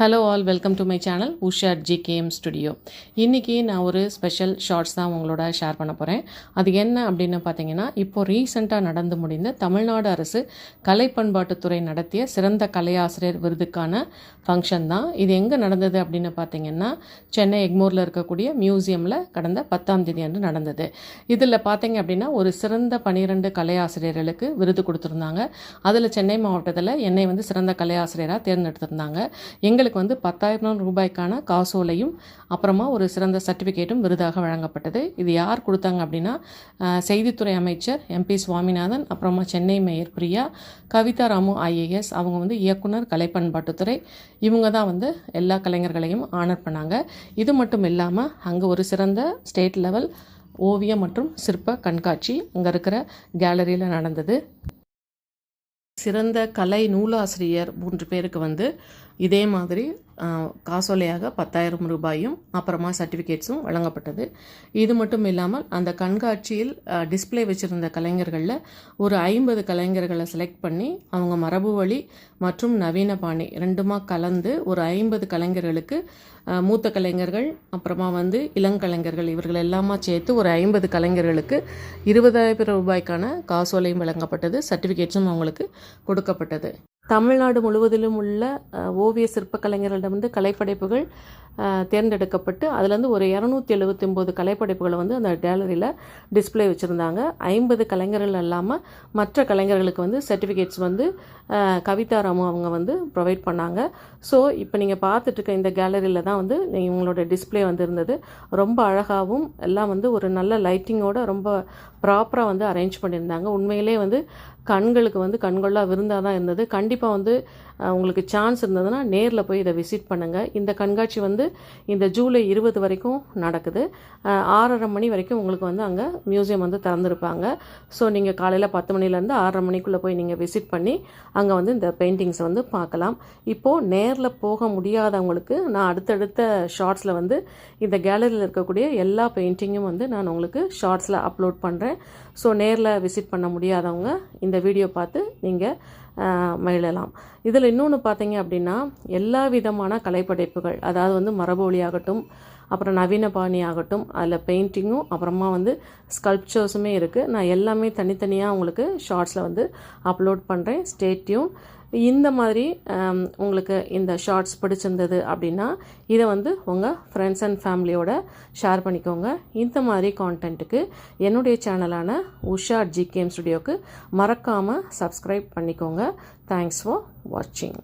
Hello all, welcome to my channel Usha GKM studio. இன்றைக்கி நான் ஒரு ஸ்பெஷல் ஷார்ட்ஸ் தான் உங்களோட ஷேர் பண்ண போகிறேன். அது என்ன அப்படின்னு பார்த்தீங்கன்னா, இப்போது ரீசெண்டாக நடந்து முடிந்த தமிழ்நாடு அரசு கலை பண்பாட்டுத்துறை நடத்திய சிறந்த கலையாசிரியர் விருதுக்கான ஃபங்க்ஷன் தான். இது எங்கே நடந்தது அப்படின்னு பார்த்தீங்கன்னா, சென்னை எக்மோரில் இருக்கக்கூடிய மியூசியமில் கடந்த 10ஆம் தேதி அன்று நடந்தது. இதில் பார்த்தீங்க அப்படின்னா, ஒரு சிறந்த 12 கலையாசிரியர்களுக்கு விருது கொடுத்துருந்தாங்க. அதில் சென்னை மாவட்டத்தில் என்னை சிறந்த கலையாசிரியராக தேர்ந்தெடுத்திருந்தாங்க. எங்களுக்கு 10,000 ரூபாய்க்கான காசோலையும் அப்புறமா ஒரு சிறந்த சர்டிஃபிகேட்டும் விருதாக வழங்கப்பட்டது. இது யார் கொடுத்தாங்க அப்படின்னா, செய்தித்துறை அமைச்சர் MP சுவாமிநாதன், அப்புறமா சென்னை மேயர் பிரியா, கவிதா ராமு IAS, அவங்க இயக்குனர் கலை பண்பாட்டுத்துறை. இவங்க தான் எல்லா கலைஞர்களையும் ஆனர் பண்ணாங்க. இது மட்டும் இல்லாமல் அங்கே ஒரு சிறந்த ஸ்டேட் லெவல் ஓவியம் மற்றும் சிற்ப கண்காட்சி அங்கே இருக்கிற கேலரியில் நடந்தது. சிறந்த கலை நூலாசிரியர் 3 பேருக்கு இதே மாதிரி காசோலையாக 10,000 ரூபாயும் அப்புறமா சர்டிஃபிகேட்ஸும் வழங்கப்பட்டது. இது மட்டும் இல்லாமல் அந்த கண்காட்சியில் டிஸ்பிளே வச்சுருந்த கலைஞர்களில் ஒரு 50 கலைஞர்களை செலக்ட் பண்ணி அவங்க மரபு வழி மற்றும் நவீன பாணி ரெண்டுமா கலந்து ஒரு 50 கலைஞர்களுக்கு மூத்த கலைஞர்கள் அப்புறமா இளங்கலைஞர்கள் இவர்கள் எல்லாமா சேர்த்து ஒரு 50 கலைஞர்களுக்கு 20,000 ரூபாய்க்கான காசோலையும் வழங்கப்பட்டது. சர்டிஃபிகேட்ஸும் அவங்களுக்கு கொடுக்கப்பட்டது. தமிழ்நாடு முழுவதிலும் உள்ள ஓவிய சிற்ப கலைஞர்களிடம் கலைப்படைப்புகள் தேர்ந்தெடுக்கப்பட்டு அதுலேருந்து ஒரு 279 கலைப்படைப்புகளை அந்த கேலரியில் டிஸ்பிளே வச்சுருந்தாங்க. 50 கலைஞர்கள் இல்லாமல் மற்ற கலைஞர்களுக்கு சர்டிஃபிகேட்ஸ் கவிதா ராமு அவங்க ப்ரொவைட் பண்ணாங்க. ஸோ இப்போ நீங்கள் பார்த்துட்ருக்க இந்த கேலரியில் தான் உங்களோட டிஸ்பிளே இருந்தது. ரொம்ப அழகாகவும் எல்லாம் ஒரு நல்ல லைட்டிங்கோட ரொம்ப ப்ராப்பராக அரேஞ்ச் பண்ணியிருந்தாங்க. உண்மையிலே கண்களுக்கு கண்கொள்ளா விருந்தாக தான் இருந்தது. கண்டிப்பாக உங்களுக்கு சான்ஸ் இருந்ததுன்னா நேரில் போய் இதை விசிட் பண்ணுங்கள். இந்த கண்காட்சி இந்த ஜூலை 20 வரைக்கும் நடக்குது. 6:30 மணி வரைக்கும் உங்களுக்கு அங்கே மியூசியம் திறந்துருப்பாங்க. ஸோ நீங்கள் காலையில் 10 மணிலேருந்து 6:30 மணிக்குள்ளே போய் நீங்கள் விசிட் பண்ணி அங்கே இந்த பெயிண்டிங்ஸை பார்க்கலாம். இப்போது நேரில் போக முடியாதவங்களுக்கு நான் அடுத்தடுத்த ஷார்ட்ஸில் இந்த கேலரியில் இருக்கக்கூடிய எல்லா பெயிண்டிங்கும் நான் உங்களுக்கு ஷார்ட்ஸில் அப்லோட் பண்ணுறேன். ஸோ நேரில் விசிட் பண்ண முடியாதவங்க இந்த வீடியோ பார்த்து நீங்கள் மகிழலாம். இதில் இன்னொன்று பார்த்தீங்க அப்படின்னா, எல்லா விதமான கலைப்படைப்புகள், அதாவது மரபொலி ஆகட்டும், அப்புறம் நவீன பாணி ஆகட்டும், அதில் பெயிண்டிங்கும் அப்புறமா ஸ்கல்ப்சர்ஸுமே இருக்குது. நான் எல்லாமே தனித்தனியாக உங்களுக்கு ஷார்ட்ஸில் அப்லோட் பண்ணுறேன். Stay tune. இந்த மாதிரி உங்களுக்கு இந்த ஷார்ட்ஸ் பிடிச்சிருந்தது அப்படின்னா இதை உங்கள் ஃப்ரெண்ட்ஸ் அண்ட் ஃபேமிலியோட ஷேர் பண்ணிக்கோங்க. இந்த மாதிரி கான்டென்ட்டுக்கு என்னுடைய சேனலான உஷா GKM ஸ்டுடியோக்கு மறக்காமல் சப்ஸ்கிரைப் பண்ணிக்கோங்க. தேங்க்ஸ் ஃபார் வாட்சிங்.